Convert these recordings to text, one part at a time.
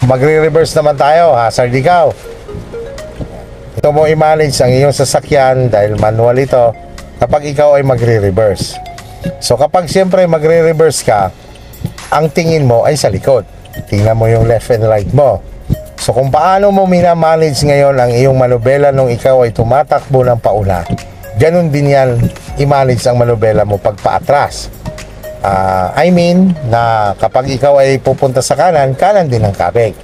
Magre-reverse naman tayo, hazard ikaw. Ito mo i-manage ang iyong sasakyan dahil manual ito kapag ikaw ay magre-reverse. So kapag siyempre magre-reverse ka, ang tingin mo ay sa likod. Tingnan mo yung left and right mo. So kung paano mo minamanage ngayon ang iyong manubela nung ikaw ay tumatakbo ng pauna, ganun din yan i-manage ang manubela mo pag paatras. I mean na kapag ikaw ay pupunta sa kanan, kanan din ang kabig.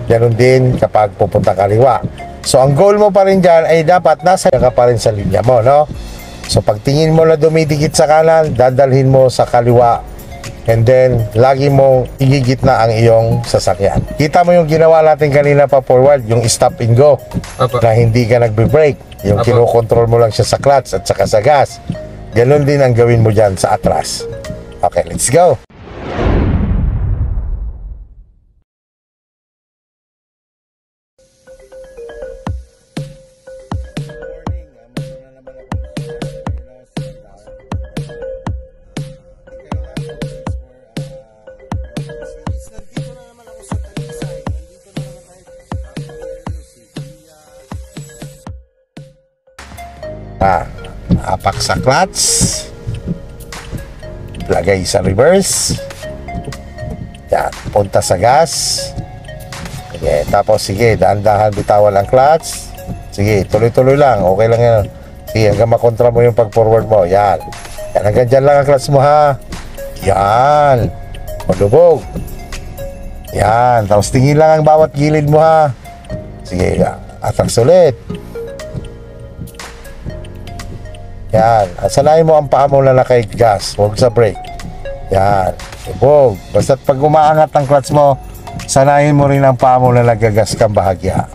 Ganun din kapag pupunta kaliwa. So ang goal mo pa rin dyan ay dapat nasa ka pa rin sa linya mo, no? So pag tingin mo na dumidikit sa kanan, dadalhin mo sa kaliwa. And then, lagi mong igigitna ang iyong sasakyan. Kita mo yung ginawa natin kanina pa forward, yung stop and go. Opo. Na hindi ka nagbe-brake. Yung Opo. kinokontrol mo lang siya sa clutch at saka sa gas. Ganon din ang gawin mo dyan sa atras. Okay, let's go. Apak sa clutch, lagay sa reverse, yan, punta sa gas. Okay, tapos sige, dahan-dahan bitawan ang clutch. Sige, tuloy-tuloy lang, okay lang yan. Sige, hanggang makontra mo yung pag-forward mo. Yan, yan, hanggang dyan lang ang clutch mo, ha. Yan, malubog. Yan, tapos tingin lang ang bawat gilid mo, ha. Sige, atras ulit. Yan, sanayin mo ang paa mo na kay gas, huwag sa brake. Yan, lubog. Basta't pag umaangat ang clutch mo, sanayin mo rin ang paa mo na nagagas kang bahagya.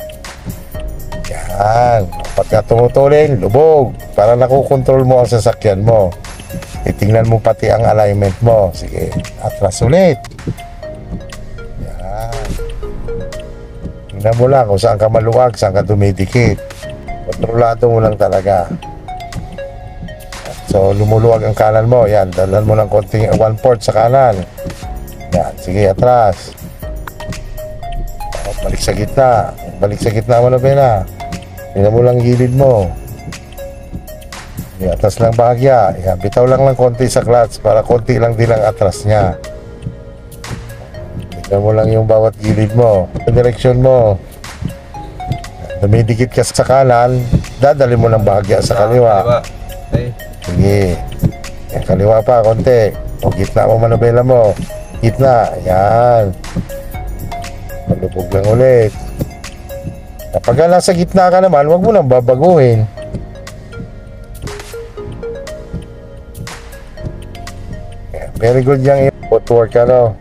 Yan, pagka tumutulin, lubog. Para nakukontrol mo ang sasakyan mo. Itingnan mo pati ang alignment mo. Sige, atras ulit. Yan. Tingnan mo lang kung saan ka maluwag, saan ka dumidikit. Kontrolado mo lang talaga. So, lumuluwag ang kanan mo. Yan, dalan mo ng konting 1/4 sa kanan. Yan, sige, atras. Balik sa gitna. Balik sa gitna mo na, Bena. Tingnan mo lang gilid mo. Yan, atras lang bahagya. Yan, bitaw lang ng konti sa clutch para konti lang din ang atras niya. Tingnan mo lang yung bawat gilid mo. Yung direksyon mo. Dumidikit ka sa kanan, dadali mo ng bahagya sa kaliwa. Okay. Sige. Yan, kaliwa pa, konti. O, gitna mo manubela mo. Gitna. Yan. Malubog lang ulit. Kapag nasa gitna ka naman, huwag mo nang babaguhin. Yan, very good yung footwork, ano.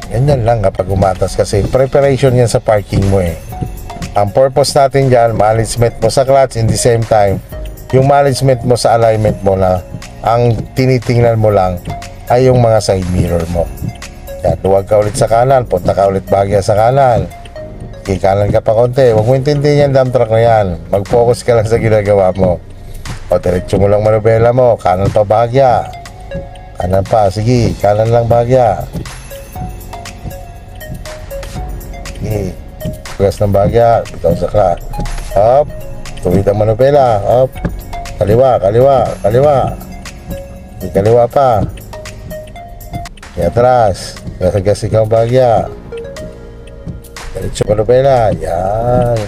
Ganyan lang kapag umatas kasi preparation yan sa parking mo eh. Ang purpose natin dyan, management mo sa clutch, in the same time yung management mo sa alignment mo na ang tinitingnan mo lang ay yung mga side mirror mo. Yan, luwag ka ulit sa kanan, punta ka ulit bahagya sa kanan. Okay, kanan ka pa konti. Huwag mo intindihin yung dump truck na yan. Mag-focus ka lang sa ginagawa mo. O, diretso mo lang manubela mo. Kanan pa bahagya. Kanan pa, sige, kanan lang bahagya. Sige, tugas ng bahagya. Bitaw sa clutch. Up, tuwid ang manubela. Up, kaliwa, kaliwa, kaliwa. Di kaliwa pa. Di atras. Gasig-gasig ang bahagya. Diretso manubela. Yan.